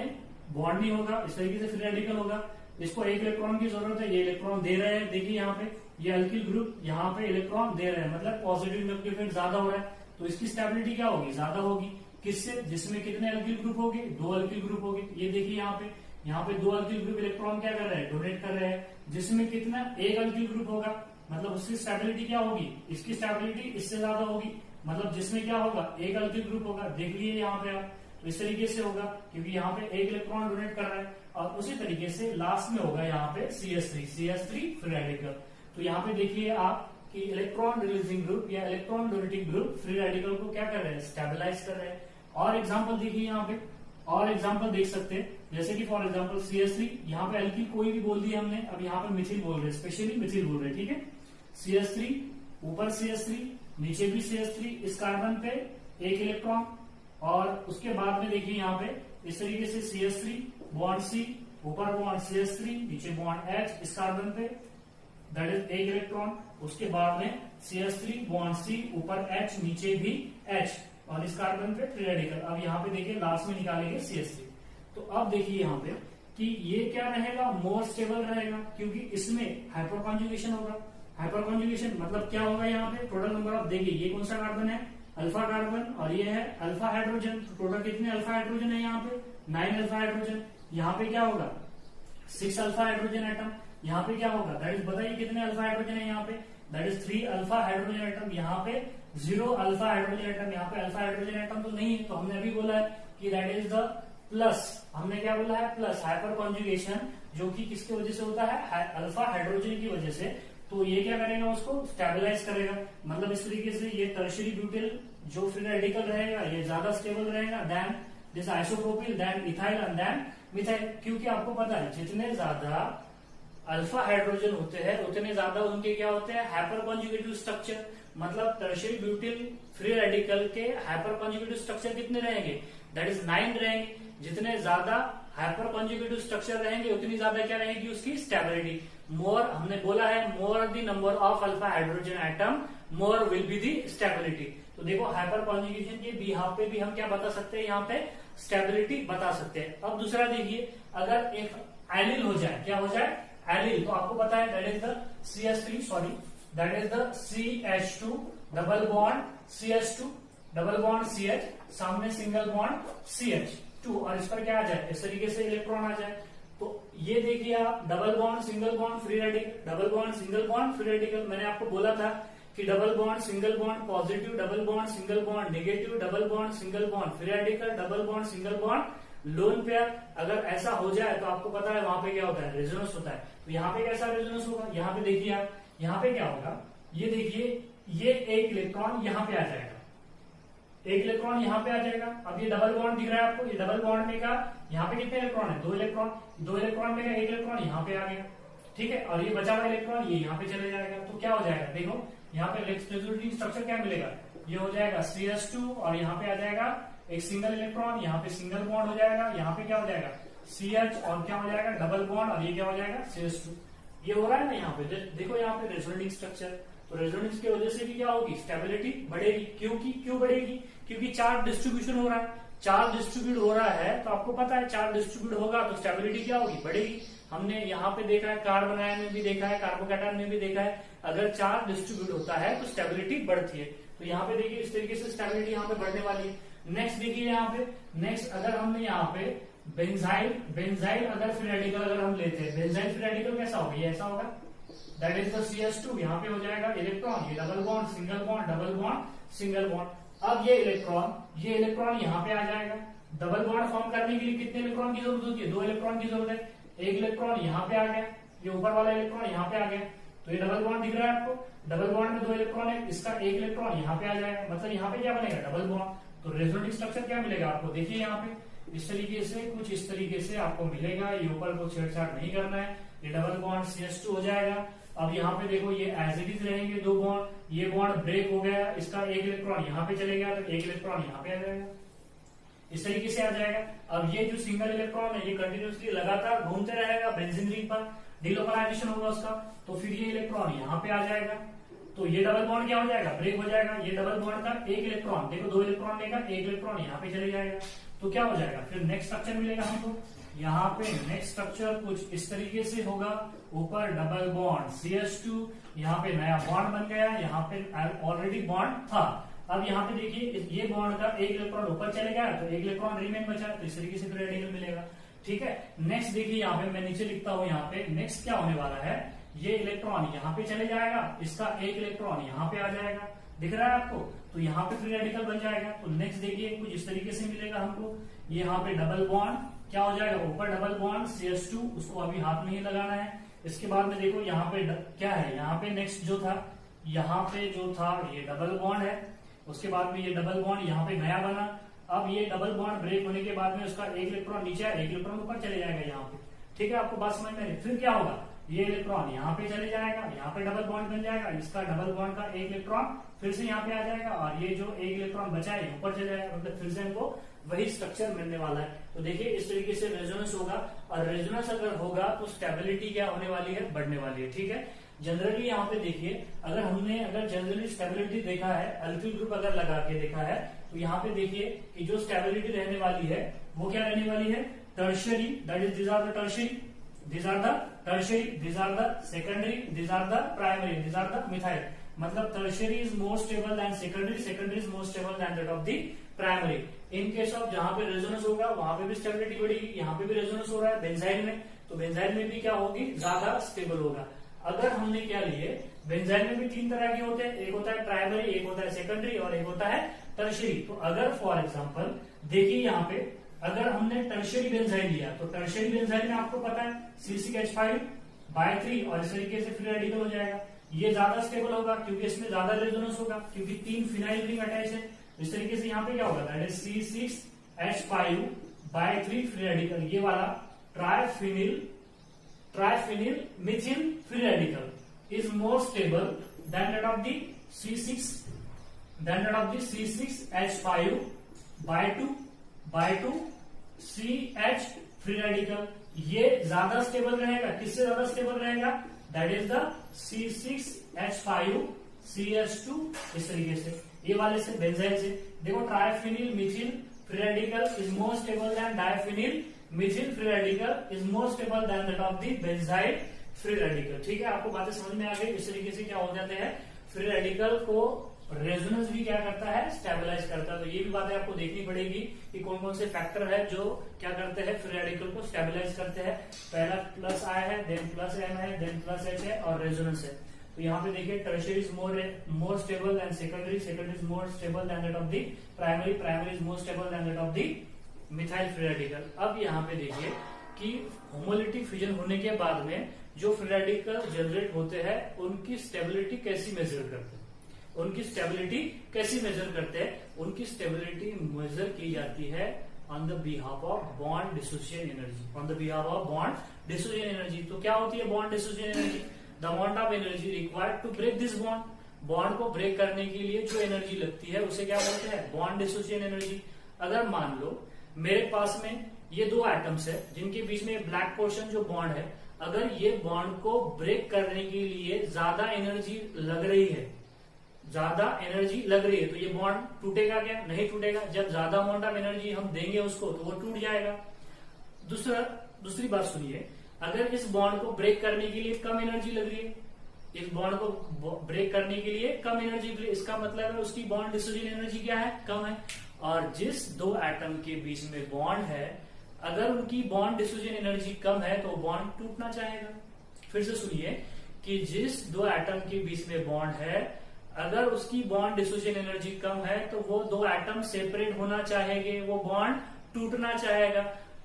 बॉन्ड नहीं होगा, इस तरीके से फ्री रेडिकल होगा। इसको एक इलेक्ट्रॉन की जरूरत है, ये इलेक्ट्रॉन दे रहे हैं। देखिए यहाँ पे ये अल्किल ग्रुप यहाँ पे इलेक्ट्रॉन दे रहे हैं, मतलब पॉजिटिव इंडक्टिव इफेक्ट ज्यादा हो रहा है, तो इसकी स्टेबिलिटी क्या होगी? ज्यादा होगी। किससे? जिसमें कितने अल्किल ग्रुप होंगे? 2 अल्किल ग्रुप होंगे। ये देखिए यहाँ पे 2 अल्किल ग्रुप इलेक्ट्रॉन क्या कर रहे हैं? डोनेट कर रहे हैं। जिसमें कितना? 1 अल्किल ग्रुप होगा, मतलब उसकी स्टेबिलिटी क्या होगी? इसकी स्टेबिलिटी इससे ज्यादा होगी। मतलब जिसमें क्या होगा? 1 अल्किल ग्रुप होगा। देख लीजिए यहाँ पे आप, तो इस तरीके से होगा क्योंकि यहाँ पे 1 इलेक्ट्रॉन डोनेट कर रहा है। और उसी तरीके से लास्ट में होगा यहाँ पे CH3 फ्री रेडिकल। तो यहाँ पे देखिए आप कि इलेक्ट्रॉन रिलीजिंग ग्रुप या electron donating group free radical को क्या कर रहे हैं? स्टेबलाइज कर रहे हैं। और एग्जाम्पल देखिए यहाँ पे, और एग्जाम्पल देख सकते हैं जैसे कि फॉर एग्जाम्पल CH3, यहाँ पे अल्किल कोई भी बोल दिया हमने, अब यहाँ पे मिथिल बोल रहे हैं, स्पेशली मिथिल बोल रहे हैं। ठीक है, CH3 ऊपर CH3 नीचे भी CH3, इस कार्बन पे 1 इलेक्ट्रॉन। और उसके बाद में देखिए यहाँ पे इस तरीके से CH3 बॉन्ड C, ऊपर बॉन्ड CH3 नीचे बॉन्ड H, इस कार्बन पे दैट इज 1 इलेक्ट्रॉन। उसके बाद में CH3 बॉन्ड C, ऊपर H नीचे भी H और इस कार्बन पे फ्री रेडिकल। अब यहाँ पे देखिए लास्ट में निकालेंगे CH3। तो अब देखिए यहाँ पे कि ये क्या रहेगा? मोर स्टेबल रहेगा क्योंकि इसमें हाइपर कॉन्जुगेशन होगा। हाइपर कॉन्जुगेशन मतलब क्या होगा? यहाँ पे टोटल नंबर ऑफ, देखिए ये कौन सा कार्बन है? अल्फा कार्बन, और ये है अल्फा हाइड्रोजन। तो टोटल कितने अल्फा हाइड्रोजन है यहाँ पे? 9 अल्फा हाइड्रोजन। यहाँ पे क्या होगा? 6 अल्फा हाइड्रोजन एटम। यहाँ पे क्या होगा? दैट इज बताइए कितने अल्फा हाइड्रोजन है यहाँ पे? That is 3 alpha hydrogen atom. यहाँ पे 0 अल्फा हाइड्रोजन एटम। यहाँ पे अल्फा हाइड्रोजन एटम तो नहीं है, तो हमने अभी बोला है कि दैट इज द प्लस। हमने क्या बोला है? प्लस हाइपर कॉन्जुगेशन, जो कि किसकी वजह से होता है? अल्फा हाइड्रोजन की वजह से। तो ये क्या करेगा? उसको स्टेबलाइज करेगा। मतलब इस तरीके से ये टर्शियरी ब्यूटिल जो फ्री रेडिकल रहेगा ये ज्यादा स्टेबल रहेगा then this isopropyl, then ethyl and then methyl. क्योंकि आपको पता है जितने ज्यादा अल्फा हाइड्रोजन होते हैं उतने ज्यादा उनके क्या होते हैं? Hyper conjugative structure. मतलब टर्शियरी ब्यूटिल फ्री रेडिकल के हाइपर कॉन्जुगेटिव स्ट्रक्चर कितने रहेंगे? दैट इज 9 रहेंगे। जितने ज्यादा हाइपर कॉन्जुगेटिव स्ट्रक्चर रहेंगे उतनी ज्यादा क्या रहेगी उसकी? स्टेबिलिटी। मोर, हमने बोला है more the number of alpha hydrogen atom more will be the stability. तो देखो हाइपर कॉन्जुगेशन के बिहाफ पे भी हम क्या बता सकते हैं? यहाँ पे स्टेबिलिटी बता सकते हैं। अब दूसरा देखिए, अगर एक एलिल हो जाए, क्या हो जाए? एलिल, तो आपको पता है that is the CH3, sorry that is the CH2 double bond CH2 double bond CH, सामने सिंगल बॉन्ड CH2 और इस पर क्या आ जाए? इस तरीके से इलेक्ट्रॉन आ जाए। तो ये देखिए आप, double bond single bond free radical, double bond single bond free radical. मैंने आपको बोला था कि double bond single bond positive, double bond single bond negative, double bond single bond free radical, double bond single bond lone pair. अगर ऐसा हो जाए तो आपको पता है वहां पे क्या होता है? रेजोनेंस होता है। तो यहाँ पे कैसा रेजोनेंस होगा? यहाँ पे देखिए आप, यहाँ पे क्या होगा? ये देखिए, ये 1 इलेक्ट्रॉन यहाँ पे आ जाएगा, 1 इलेक्ट्रॉन यहाँ पे आ जाएगा। अब ये डबल बॉन्ड दिख रहा है आपको, ये डबल बॉन्ड में का यहाँ पे कितने इलेक्ट्रॉन है? 2 इलेक्ट्रॉन। 2 इलेक्ट्रॉन में का 1 इलेक्ट्रॉन यहाँ पे आ गया। ठीक है, और ये बचा हुआ इलेक्ट्रॉन ये यहाँ पे चले जाएगा, तो क्या हो जाएगा, देखो यहाँ पे रेजोनेटिंग स्ट्रक्चर क्या मिलेगा, ये हो जाएगा CH2 और यहाँ पे आ जाएगा एक सिंगल इलेक्ट्रॉन, यहाँ पे सिंगल बॉन्ड हो जाएगा, यहाँ पे क्या हो जाएगा CH और क्या हो जाएगा डबल बॉन्ड, और ये क्या हो जाएगा CH2। ये हो रहा है ना यहाँ पे, देखो यहाँ पे रेजोनेटिंग स्ट्रक्चर, तो रेजोनेंस की वजह से भी क्या होगी, स्टेबिलिटी बढ़ेगी। क्यों बढ़ेगी, क्योंकि चार्ज डिस्ट्रीब्यूशन हो रहा है, चार्ज डिस्ट्रीब्यूट हो रहा है, तो आपको पता है चार्ज डिस्ट्रीब्यूट होगा तो स्टेबिलिटी क्या होगी, बढ़ेगी। हमने यहाँ पे देखा है, कार्बन आयन में भी देखा है, कार्बोकैटायन में भी देखा है, अगर चार्ज डिस्ट्रीब्यूट होता है तो स्टेबिलिटी बढ़ती है। तो यहाँ पे देखिए इस तरीके से स्टेबिलिटी यहाँ पे बढ़ने वाली है। नेक्स्ट देखिए यहाँ पे, नेक्स्ट अगर हमने यहाँ पे बेंजाइल अगर फ्री रेडिकल अगर हम लेते हैं, बेंजाइल फ्री रेडिकल कैसा होगा, ये ऐसा होगा, दैट इज द CH2, यहाँ पे हो जाएगा इलेक्ट्रॉन, ये double bond single bond double bond single bond. अब ये इलेक्ट्रॉन यहाँ पे आ जाएगा। डबल बॉन्ड फॉर्म करने के लिए कितने इलेक्ट्रॉन की जरूरत होती है, 2 इलेक्ट्रॉन की जरूरत है। एक इलेक्ट्रॉन यहाँ पे आ गया, ये ऊपर वाला इलेक्ट्रॉन यहाँ पे आ गया, तो ये डबल बॉन्ड दिख रहा है आपको, डबल बॉन्ड में 2 इलेक्ट्रॉन है, इसका एक इलेक्ट्रॉन यहाँ पे आ जाएगा, मतलब यहाँ पे क्या बनेगा डबल बॉन्ड। तो रेजोनेटिंग स्ट्रक्चर क्या मिलेगा आपको, देखिए यहाँ पे इस तरीके से, कुछ इस तरीके से आपको मिलेगा। ये ऊपर को छेड़छाड़ नहीं करना है, ये डबल बॉन्ड CH2 हो जाएगा। अब यहाँ पे देखो ये एज इट इज रहेंगे 2 बॉन्ड, ये बॉन्ड ब्रेक हो गया, इसका एक इलेक्ट्रॉन यहाँ पे चले गया, तो एक इलेक्ट्रॉन यहाँ पे आ जाएगा, इस तरीके से आ जाएगा। अब ये जो सिंगल इलेक्ट्रॉन है ये कंटिन्यूसली लगातार घूमते रहेगा बेंजीन रिंग पर, डिलोकलाइजेशन होगा उसका, तो फिर ये इलेक्ट्रॉन यहाँ पे आ जाएगा, तो ये डबल बॉन्ड क्या हो जाएगा, ब्रेक हो जाएगा। ये डबल बॉन्ड का एक इलेक्ट्रॉन, देखो 2 इलेक्ट्रॉन लेगा, एक इलेक्ट्रॉन यहाँ पे चले जाएगा, तो क्या हो जाएगा, फिर नेक्स्ट स्ट्रक्चर मिलेगा हमको। यहाँ पे नेक्स्ट स्ट्रक्चर कुछ इस तरीके से होगा, ऊपर डबल बॉन्ड CH2, यहाँ पे नया बॉन्ड बन गया, यहाँ पे ऑलरेडी बॉन्ड था। अब यहाँ पे देखिए ये बॉन्ड का एक इलेक्ट्रॉन ऊपर चले गया, तो एक इलेक्ट्रॉन रिमेन बचा, तो इस तरीके से फिर रेडिकल मिलेगा। ठीक है, नेक्स्ट देखिए यहाँ पे मैं नीचे लिखता हूँ, यहाँ पे नेक्स्ट क्या होने वाला है, ये इलेक्ट्रॉन यहाँ पे चले जाएगा, इसका एक इलेक्ट्रॉन यहाँ पे आ जाएगा, दिख रहा है आपको, तो यहाँ पे फ्री रेडिकल बन जाएगा। तो नेक्स्ट देखिए कुछ इस तरीके से मिलेगा हमको, ये यहाँ पे डबल बॉन्ड क्या हो जाएगा, ऊपर डबल बॉन्ड CH2, उसको अभी हाथ में ही लगाना है। इसके बाद में देखो यहाँ पे क्या है, यहाँ पे नेक्स्ट जो था, यहाँ पे जो था ये डबल बॉन्ड है, उसके बाद में ये डबल बॉन्ड यहाँ पे नया बना। अब ये डबल बॉन्ड ब्रेक होने के बाद में उसका एक इलेक्ट्रॉन नीचे है, एक इलेक्ट्रॉन ऊपर चले जाएगा यहाँ पे। ठीक है, आपको बात समझ में आई। फिर क्या होगा, ये इलेक्ट्रॉन यहाँ पे चले जाएगा, यहाँ पे डबल बॉन्ड बन जाएगा, इसका डबल बॉन्ड का एक इलेक्ट्रॉन फिर से यहाँ पे आ जाएगा, और ये जो एक इलेक्ट्रॉन बचा है ऊपर चले जाएगा, मतलब फिर से हमको वही स्ट्रक्चर मिलने वाला है। तो देखिए इस तरीके से रेजोनेंस होगा, और रेजोनेंस अगर होगा तो स्टेबिलिटी क्या होने वाली है, बढ़ने वाली है। ठीक है, जनरली यहाँ पे देखिए, अगर जनरली स्टेबिलिटी देखा है, अल्किल ग्रुप अगर लगा के देखा है, तो यहाँ पे देखिए कि जो स्टेबिलिटी रहने वाली है वो क्या रहने वाली है, tertiary, that is these are the tertiary, these are the secondary, these are the primary, these are the methyl। मतलब tertiary is more stable than secondary is more stable than that of the primary। In case of जहां पे resonance होगा वहां पे भी stability बढ़ेगी, यहाँ पे भी रेजोनेंस हो रहा है बेंजाइल में, तो बेंजाइल में भी क्या होगी, ज्यादा स्टेबल होगा। अगर हमने क्या लिए, बेंजाइल में भी 3 तरह के होते हैं, एक होता है प्राइमरी, एक होता है सेकेंडरी, और एक होता है टर्शियरी। तो अगर फॉर एग्जाम्पल देखिए यहाँ पे, अगर हमने टर्शियरी बेंजाइल लिया, तो टर्शियरी बेंजाइल में आपको पता है C6H5/3, और इस तरीके से फ्री रेडिकल हो जाएगा। ये ज्यादा स्टेबल होगा क्योंकि इसमें ज्यादा रेजोनेंस होगा, क्योंकि 3 फिनाइल रिंग अटैच है। इस तरीके से यहाँ पे क्या होगा, that is C6H5/3 free radical, ये वाला triphenyl methyl free radical is more stable than that of the C6H5/2 CH free radical. ये ज्यादा स्टेबल रहेगा, किससे ज्यादा स्टेबल रहेगा, दैट इज द C6H5CH2। इस तरीके से ये वाले से बेंजाइल से देखो, triphenyl methyl free radical is more stable than diphenyl methyl free radical is more stable than that of the benzyl free radical. ठीक है, आपको बातें समझ में आ गई। इस तरीके से क्या हो जाते हैं, फ्री रेडिकल को रेजोनेंस भी क्या करता है, स्टेबलाइज करता है। तो ये भी बातें आपको देखनी पड़ेगी कि कौन कौन से फैक्टर है जो क्या करते हैं, फ्री रेडिकल को स्टेबलाइज करते हैं। पहला प्लस I है, देन प्लस M है, देन प्लस H है, और रेजोनेंस है। तो यहाँ पे देखिए tertiary is more stable then secondary is more stable than that of the primary is more stable than that of the methyl free radical. अब यहाँ पे देखिए कि होमोलिटिक फ्यूजन होने के बाद में जो फ्री रेडिकल जनरेट होते हैं उनकी स्टेबिलिटी कैसी मेजर करते हैं, उनकी स्टेबिलिटी मेजर की जाती है on the behalf of bond dissociation energy, on the behalf of bond dissociation energy. तो क्या होती है bond dissociation energy? The amount of energy required to break this bond, bond को ब्रेक करने के लिए जो एनर्जी लगती है उसे क्या बोलते हैं? Bond dissociation energy. अगर मान लो मेरे पास में ये दो एटम्स है जिनके बीच में ब्लैक पोर्शन जो बॉन्ड है, अगर ये बॉन्ड को ब्रेक करने के लिए ज्यादा एनर्जी लग रही है, ज्यादा एनर्जी लग रही है, तो ये बॉन्ड टूटेगा क्या? नहीं टूटेगा। जब ज्यादा अमाउंट ऑफ एनर्जी हम देंगे उसको तो वो टूट जाएगा। दूसरी बात सुनिए, अगर इस बॉन्ड को ब्रेक करने के लिए कम एनर्जी लग रही है, इस बॉन्ड को ब्रेक करने के लिए कम एनर्जी, इसका मतलब है उसकी बॉन्ड डिसोसिएशन एनर्जी क्या है? कम है। और जिस दो एटम के बीच में बॉन्ड है, अगर उनकी बॉन्ड डिसोसिएशन एनर्जी कम है तो बॉन्ड टूटना चाहेगा। फिर से सुनिए कि जिस दो एटम के बीच में बॉन्ड है, अगर उसकी बॉन्ड डिसोसिएशन एनर्जी कम है तो वो दो एटम सेपरेट होना चाहेंगे, वो बॉन्ड टूटना चाहेगा।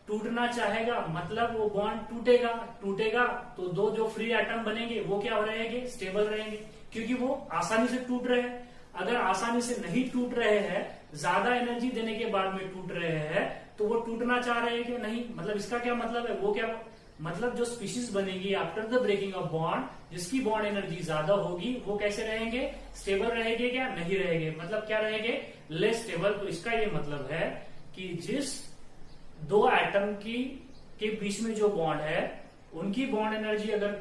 टूटना चाहेगा मतलब वो बॉन्ड टूटेगा। टूटेगा तो दो जो फ्री एटम बनेंगे वो क्या रहेंगे? स्टेबल रहेंगे, क्योंकि वो आसानी से टूट रहे हैं। अगर आसानी से नहीं टूट रहे हैं, ज्यादा एनर्जी देने के बाद में टूट रहे हैं, तो वो टूटना चाह रहे हैं कि नहीं? मतलब इसका क्या मतलब है? वो क्या मतलब जो स्पीशीज बनेगी after the breaking of bond, जिसकी बॉन्ड एनर्जी ज्यादा होगी, वो कैसे रहेंगे? स्टेबल रहेंगे क्या? नहीं रहेंगे। मतलब क्या रहेंगे? Less stable. तो इसका ये मतलब है कि जिस दो एटम के बीच में जो बॉन्ड है, उनकी बॉन्ड एनर्जी अगर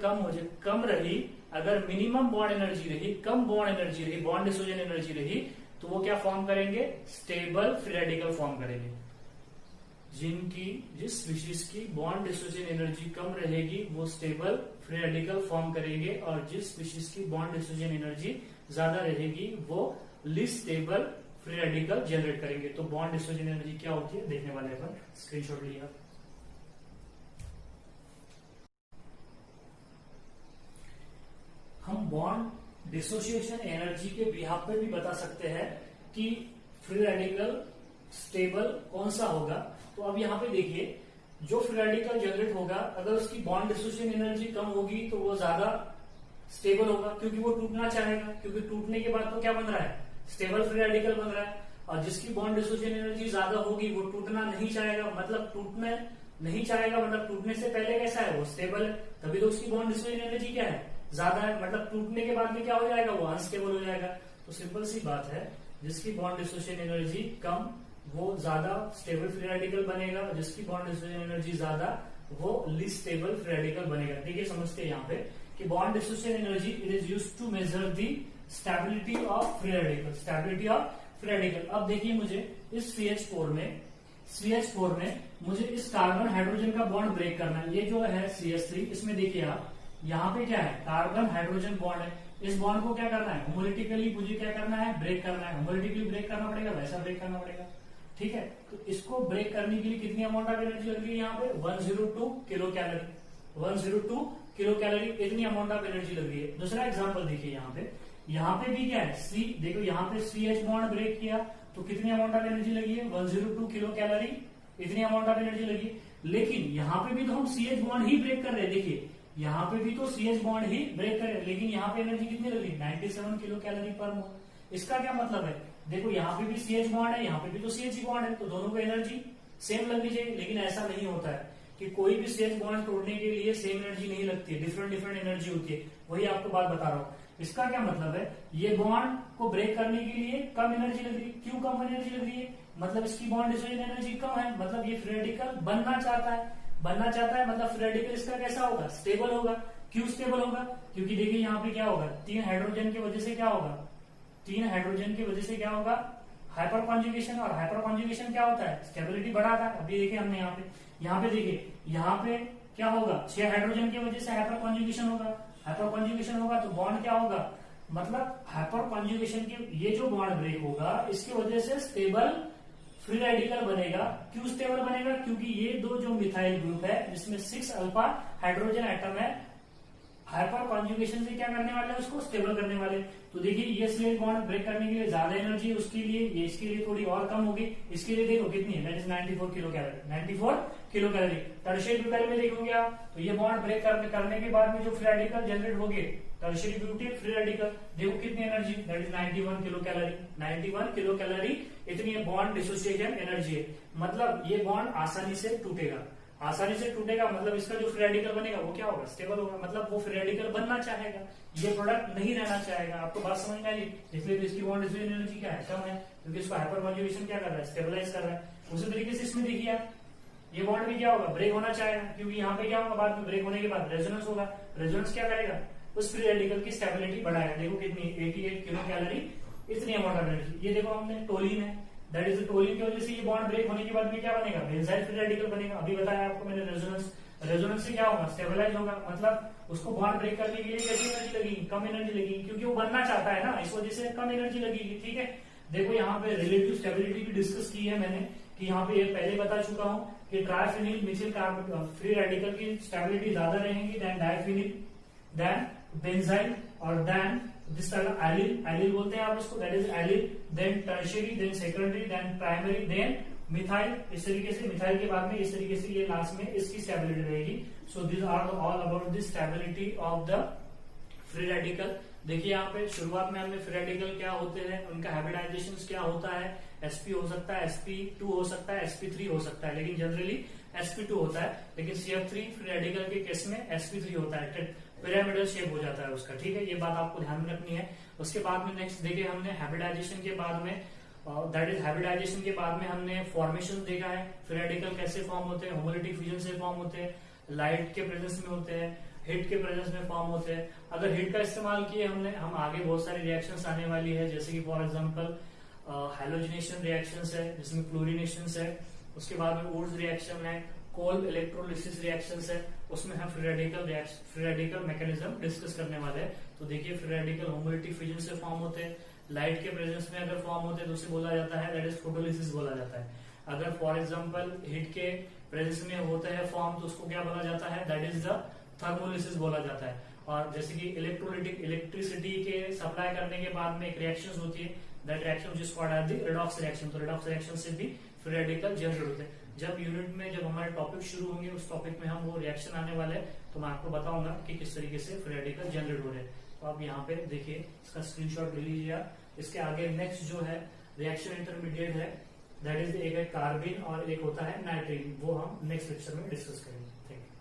कम रही, अगर मिनिमम बॉन्ड एनर्जी रही, कम बॉन्ड एनर्जी रही, बॉन्ड डिसोसिएशन एनर्जी रही, तो वो क्या फॉर्म करेंगे? स्टेबल फ्री रेडिकल फॉर्म करेंगे। जिस स्पीशीज की बॉन्ड डिसोसिएशन एनर्जी कम रहेगी वो स्टेबल फ्री रेडिकल फॉर्म करेंगे, और जिस स्पीशीज की बॉन्ड डिसोसिएशन एनर्जी ज्यादा रहेगी वो least stable free radical generate करेंगे। तो बॉन्ड डिसोसिएशन एनर्जी क्या होती है देखने वाले अपन, स्क्रीनशॉट लिया। हम बॉन्ड डिसोसिएशन एनर्जी के बिहाफ पे भी बता सकते हैं कि फ्री रेडिकल स्टेबल कौन सा होगा। तो अब यहाँ पे देखिए, जो फ्री रेडिकल जनरेट होगा, अगर उसकी बॉन्ड डिसोसिएशन एनर्जी कम होगी तो वो ज्यादा स्टेबल होगा, क्योंकि वो टूटना चाहेगा, क्योंकि टूटने के बाद तो क्या बन रहा है? स्टेबल फ्री रेडिकल बन रहा है। और जिसकी बॉन्ड डिसोसिएशन एनर्जी ज्यादा होगी वो टूटना नहीं चाहेगा, मतलब टूटने नहीं चाहेगा, मतलब टूटने से पहले कैसा है? वो स्टेबल है, तभी तो उसकी बॉन्ड डिसोसिएशन एनर्जी क्या है? ज्यादा है। मतलब टूटने के बाद में क्या हो जाएगा? वो अनस्टेबल हो जाएगा। तो सिंपल सी बात है, जिसकी बॉन्ड डिसोसिएशन एनर्जी कम वो ज्यादा स्टेबल फ्री रेडिकल बनेगा, जिसकी बॉन्ड डिसोसिएशन एनर्जी ज्यादा वो लीस्ट स्टेबल फ्री रेडिकल बनेगा। देखिए समझते हैं यहाँ पे कि bond dissociation energy it is used to measure the stability of free radical, stability of free radical. अब देखिए मुझे इस CH4 में मुझे इस कार्बन हाइड्रोजन का बॉन्ड ब्रेक करना है। ये जो है CH3, इसमें देखिए आप यहाँ पे क्या है? कार्बन हाइड्रोजन बॉन्ड है। इस बॉन्ड को क्या करना है? होमोलिटिकली मुझे क्या करना है? ब्रेक करना है। होमोलिटिकली ब्रेक करना पड़ेगा, वैसा ब्रेक करना पड़ेगा, ठीक है। तो इसको ब्रेक करने के लिए कितनी अमाउंट ऑफ एनर्जी लग रही है? यहाँ पे 102 किलो कैलोरी, 102 किलो कैलोरी, इतनी अमाउंट ऑफ एनर्जी लग रही है। दूसरा एग्जांपल देखिए यहाँ पे भी क्या है? देखो यहाँ पे CH बॉन्ड ब्रेक किया तो कितनी अमाउंट ऑफ एनर्जी लगी है? 102 किलो कैलोरी, इतनी अमाउंट ऑफ एनर्जी लगी। लेकिन यहाँ पे भी तो हम CH बॉन्ड ही ब्रेक कर रहे हैं। देखिए यहाँ पे भी तो CH बॉन्ड ही ब्रेक कर रहे हैं, लेकिन यहाँ पे एनर्जी कितनी लग रही है? 97 किलो कैलोरी पर मोल। इसका क्या मतलब है? देखो यहाँ पे भी CH बॉन्ड है, यहाँ पे भी तो CH बॉन्ड है, तो दोनों को एनर्जी सेम लगनी चाहिए। लेकिन ऐसा नहीं होता है कि कोई भी CH बॉन्ड तोड़ने के लिए सेम एनर्जी नहीं लगती है, डिफरेंट एनर्जी होती है। वही आपको बात बता रहा हूँ। इसका क्या मतलब है? ये बॉन्ड को ब्रेक करने के लिए कम एनर्जी लग रही है। क्यों कम एनर्जी लग रही है? मतलब इसकी बॉन्ड डिसोसिएशन एनर्जी कम है, मतलब ये फ्री रेडिकल बनना चाहता है, मतलब फ्री रेडिकल इसका कैसा होगा? स्टेबल होगा। क्यों स्टेबल होगा? क्योंकि देखिए यहाँ पे क्या होगा? 3 हाइड्रोजन की वजह से क्या होगा? 3 हाइड्रोजन की वजह से क्या होगा? Hyper conjugation. और हाइपर कॉन्जुगेशन क्या होता है? स्टेबिलिटी बढ़ाता है। अभी देखिए हमने यहाँ पे देखिए यहाँ पे क्या होगा? 6 हाइड्रोजन की वजह से हाइपर कॉन्जुगेशन होगा। हाइपर कॉन्जुगेशन होगा तो बॉन्ड क्या होगा? मतलब हाइपर कॉन्जुगेशन के ये जो बॉन्ड ब्रेक होगा इसकी वजह से स्टेबल फ्री रेडिकल बनेगा। क्यों स्टेबल बनेगा? क्योंकि ये दो जो मिथाइल ग्रुप है जिसमें 6 अल्फा हाइड्रोजन एटम है, हाइपर कॉन्जुगेशन से क्या करने वाले हैं, उसको स्टेबल करने वाले। तो देखिए ये स्लेट बॉन्ड ब्रेक करने के लिए ज्यादा एनर्जी है उसके लिए, ये इसके लिए थोड़ी और कम होगी। इसके लिए देखो कितनी है, that is 94 kilo calorie, 94 kilo calorie. Tertiary butyl में देखोगे आप तो ये बॉन्ड ब्रेक करने के बाद में जो फ्री रेडिकल जनरेट हो गए, टर्शियरी ब्यूटाइल फ्री रेडिकल, देखो कितनी energy, that is 91 kilo calorie. 91 kilo calorie इतनी बॉन्ड डिसोसिएशन एनर्जी है। मतलब ये बॉन्ड आसानी से टूटेगा, आसानी से टूटेगा मतलब इसका जो फ्री रेडिकल बनेगा वो क्या होगा, स्टेबल होगा। मतलब वो फ्री रेडिकल बनना चाहेगा, ये प्रोडक्ट नहीं रहना चाहेगा। आपको बात समझ में आई? इसलिए तो इसकी बॉन्ड डिसोसिएशन एनर्जी क्या है, कम है, क्योंकि इसको हाइपर कॉन्जुगेशन क्या कर रहा है, स्टेबलाइज कर रहा है। उसी तरीके से इसमें देखिए आप, ये बॉन्ड भी क्या होगा, ब्रेक होना चाहेगा, क्योंकि यहाँ पे क्या होगा, बाद में ब्रेक होने के बाद रेजोनेंस होगा। रेजोनेंस क्या करेगा, उस फ्री रेडिकल की स्टेबिलिटी बढ़ाएगा। देखो कितनी, 88 किलो कैलोरी, इतनी अमाउंट ऑफ एनर्जी। ये देखो हमने टोलिन है, दैट इज टोलिन की वजह से ये बॉन्ड ब्रेक होने के बाद में क्या बनेगा, बेंजाइल फ्री रेडिकल बनेगा। अभी बताया आपको मैंने रेजोनेंस, रेजोनेंस से क्या होगा, स्टेबलाइज होगा। मतलब उसको बॉन्ड ब्रेक करने के लिए कैसी एनर्जी लगेगी, कम एनर्जी लगेगी, क्योंकि वो बनना चाहता है ना, इस वजह से कम एनर्जी लगेगी। ठीक है, देखो यहाँ पे रिलेटिव स्टेबिलिटी भी डिस्कस की है मैंने, कि यहाँ पे ये पहले बता चुका हूँ कि triphenyl methyl carbonate free radical की स्टेबिलिटी ज्यादा रहेगी देन डाइफिनिल, देन बेंजाइल और देन दिस तरह एलिल, एलिल बोलते हैं आप इसको, that is allyl, then tertiary, then secondary, then primary, then methyl. इस तरीके से मिथाइल के बाद में इस तरीके से ये लास्ट में इसकी स्टेबिलिटी रहेगी। So this are all about the stability of the free radical. देखिए यहाँ पे शुरुआत में हमने फ्री रेडिकल क्या होते हैं, उनका हाइब्रिडाइजेशन क्या होता है, sp हो सकता है, sp2 हो सकता है, sp3 हो सकता है, लेकिन जनरली sp2 होता है। लेकिन CF3 फ्री रेडिकल के केस में sp3 होता है, पिरामिडल शेप हो जाता है उसका। ठीक है, ये बात आपको ध्यान में रखनी है। उसके बाद में नेक्स्ट देखिए हमने हाइब्रिडाइजेशन के बाद में, दैट इज हाइब्रिडाइजेशन के बाद में हमने फॉर्मेशन देखा है, फ्री रेडिकल कैसे फॉर्म होते हैं, होमोलिटिक फ्यूजन से फॉर्म होते हैं, लाइट के प्रेजेंस में होते हैं, हीट के प्रेजेंस में फॉर्म होते हैं। अगर हीट का इस्तेमाल किए हमने, हम आगे बहुत सारी रिएक्शंस आने वाली है, जैसे कि फॉर एग्जांपल हैलोजिनेशन रिएक्शंस है जिसमें फ्लोरिनेशंस है, उसके बाद में वुड्स रिएक्शन है, कोल्ड इलेक्ट्रोलिसिस रिएक्शंस है, उसमें हम फ्री रेडिकल मैकेनिज्म डिस्कस करने वाले हैं। तो देखिए फ्री रेडिकल होमोलिटिक फ्यूजन से फॉर्म होते हैं, लाइट के प्रेजेंस में अगर फॉर्म होते हैं तो उसे बोला जाता है दैट इज फोटोलिसिस बोला जाता है। अगर फॉर एग्जांपल हीट के प्रेजेंस में होता है फॉर्म तो उसको क्या बोला जाता है, दैट इज द थर्मोलिसिस बोला जाता है। और जैसे कि इलेक्ट्रिसिटी के सप्लाई करने के बाद में एक रिएक्शन होती है, दैट रिएक्शन जिस called as the redox reaction. तो रिडॉक्स रिएक्शन से भी फ्री रेडिकल जनरेट होते हैं। जब यूनिट में जब हमारे टॉपिक शुरू होंगे उस टॉपिक में हम वो रिएक्शन आने वाले हैं, तो मैं आपको बताऊंगा कि किस तरीके से फ्री रेडिकल जनरेट हो रहे हैं। तो आप यहाँ पे देखिए, इसका स्क्रीनशॉट ले लीजिए आप। इसके आगे नेक्स्ट जो है रिएक्शन इंटरमीडिएट है, दैट इज एक है कार्बिन और एक होता है नाइट्रीन, वो हम नेक्स्ट लेक्चर में डिस्कस करेंगे। Thank you.